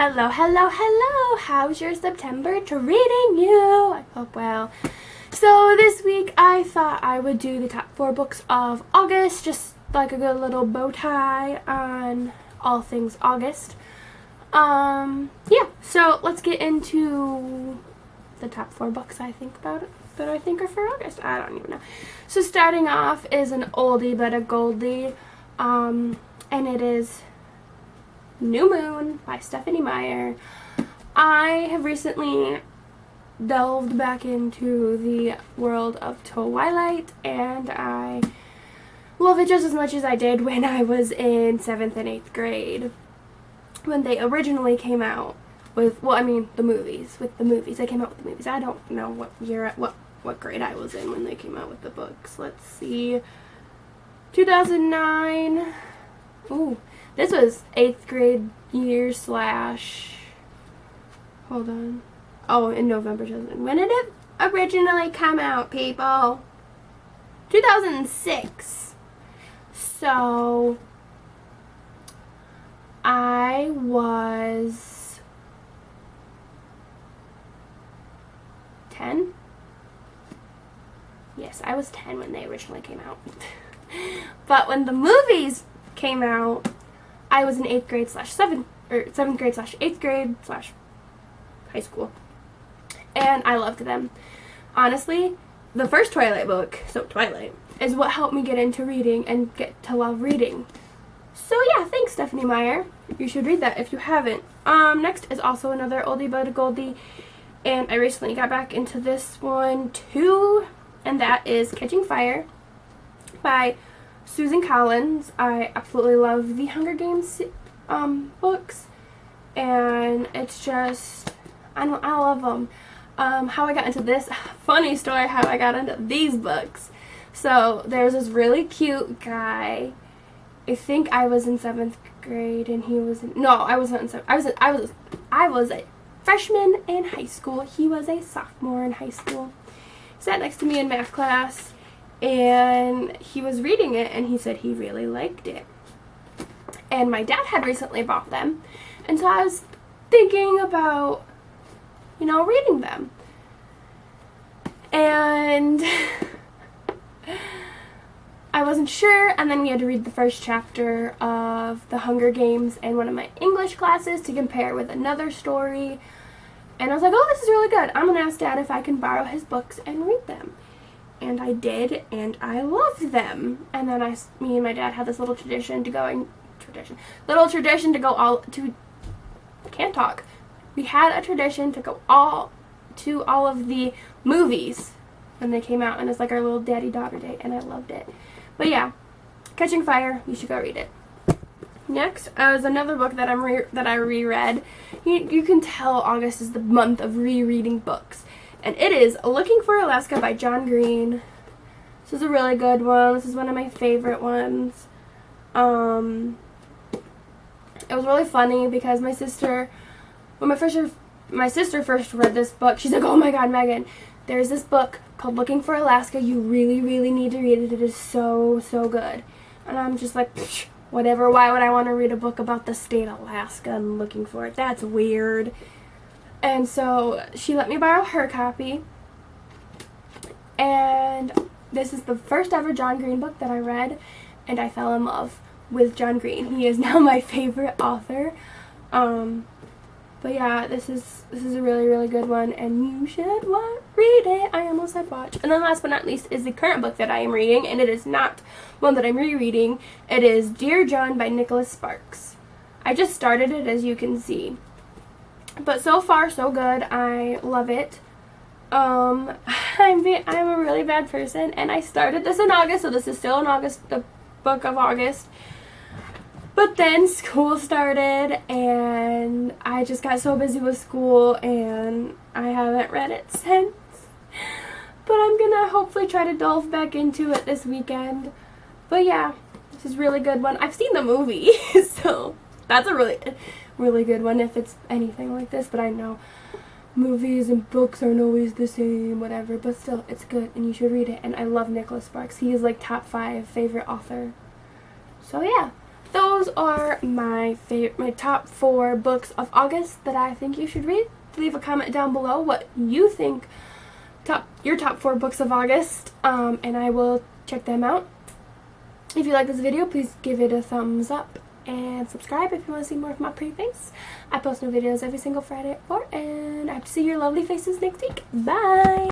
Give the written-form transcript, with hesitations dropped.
Hello, hello, hello! How's your September treating you? I hope well. So this week I thought I would do the top 4 books of August, just like a good little bow tie on all things August. Yeah, so let's get into the top 4 books I think about it, that I think are for August. I don't even know. So starting off is an oldie but a goldie, and it is New Moon by Stephenie Meyer. I have recently delved back into the world of Twilight, and I love it just as much as I did when I was in 7th and 8th grade, when they originally came out with, the movies. They came out with the movies. I don't know what year, what grade I was in when they came out with the books. Let's see. 2009. Ooh. This was 8th grade year / hold on. Oh, in November 2000. When did it originally come out, people? 2006. So, I was 10? Yes, I was 10 when they originally came out. But when the movies came out, I was in 8th grade / 7th grade / 8th grade / high school. And I loved them. Honestly, the first Twilight book, so Twilight, is what helped me get into reading and get to love reading. So yeah, thanks Stephenie Meyer. You should read that if you haven't. Next is also another oldie but a goldie, and I recently got back into this one too, and that is Catching Fire by Susan Collins. I absolutely love the Hunger Games books, and it's just, I love them. How I got into this, funny story how I got into these books. So there's this really cute guy. I think I was in 7th grade and he was in, no, I wasn't in 7th. I was a freshman in high school. He was a sophomore in high school. He sat next to me in math class, and he was reading it, and he said he really liked it. And my dad had recently bought them, and so I was thinking about, reading them. And I wasn't sure, and then we had to read the first chapter of The Hunger Games in one of my English classes to compare with another story. And I was like, oh, this is really good. I'm going to ask Dad if I can borrow his books and read them. And I did, and I loved them. And then me and my dad had this little tradition to go can't talk. We had a tradition to go to all of the movies when they came out, and it's like our little daddy-daughter date, and I loved it. But yeah, Catching Fire, you should go read it. Next is another book that I reread. You can tell August is the month of rereading books. And it is Looking for Alaska by John Green. This is a really good one. This is one of my favorite ones. It was really funny because my sister, when my sister first read this book, she's like, oh my god, Megan, there's this book called Looking for Alaska. You really, really need to read it. It is so, so good. And I'm just like, whatever. Why would I want to read a book about the state of Alaska and looking for it? That's weird. And so she let me borrow her copy, and this is the first ever John Green book that I read, and I fell in love with John Green. He is now my favorite author. But yeah, this is a really, really good one, and you should read it. I almost said watch. And then last but not least is the current book that I am reading, and it is not one that I'm rereading. It is Dear John by Nicholas Sparks. I just started it, as you can see. But so far, so good. I love it. I'm a really bad person, and I started this in August, so this is still in August, the book of August. But then school started, and I just got so busy with school, and I haven't read it since. But I'm gonna hopefully try to delve back into it this weekend. But yeah, this is a really good one. I've seen the movie, so that's a really good one if it's anything like this, but I know movies and books aren't always the same, whatever, but still, it's good, and you should read it, and I love Nicholas Sparks. He is like top 5 favorite author. So yeah, those are my top 4 books of August that I think you should read. Leave a comment down below what you think your top 4 books of August, and I will check them out. If you like this video, please give it a thumbs up and subscribe if you want to see more of my pretty face. I post new videos every single Friday at 4, and I hope to see your lovely faces next week. Bye!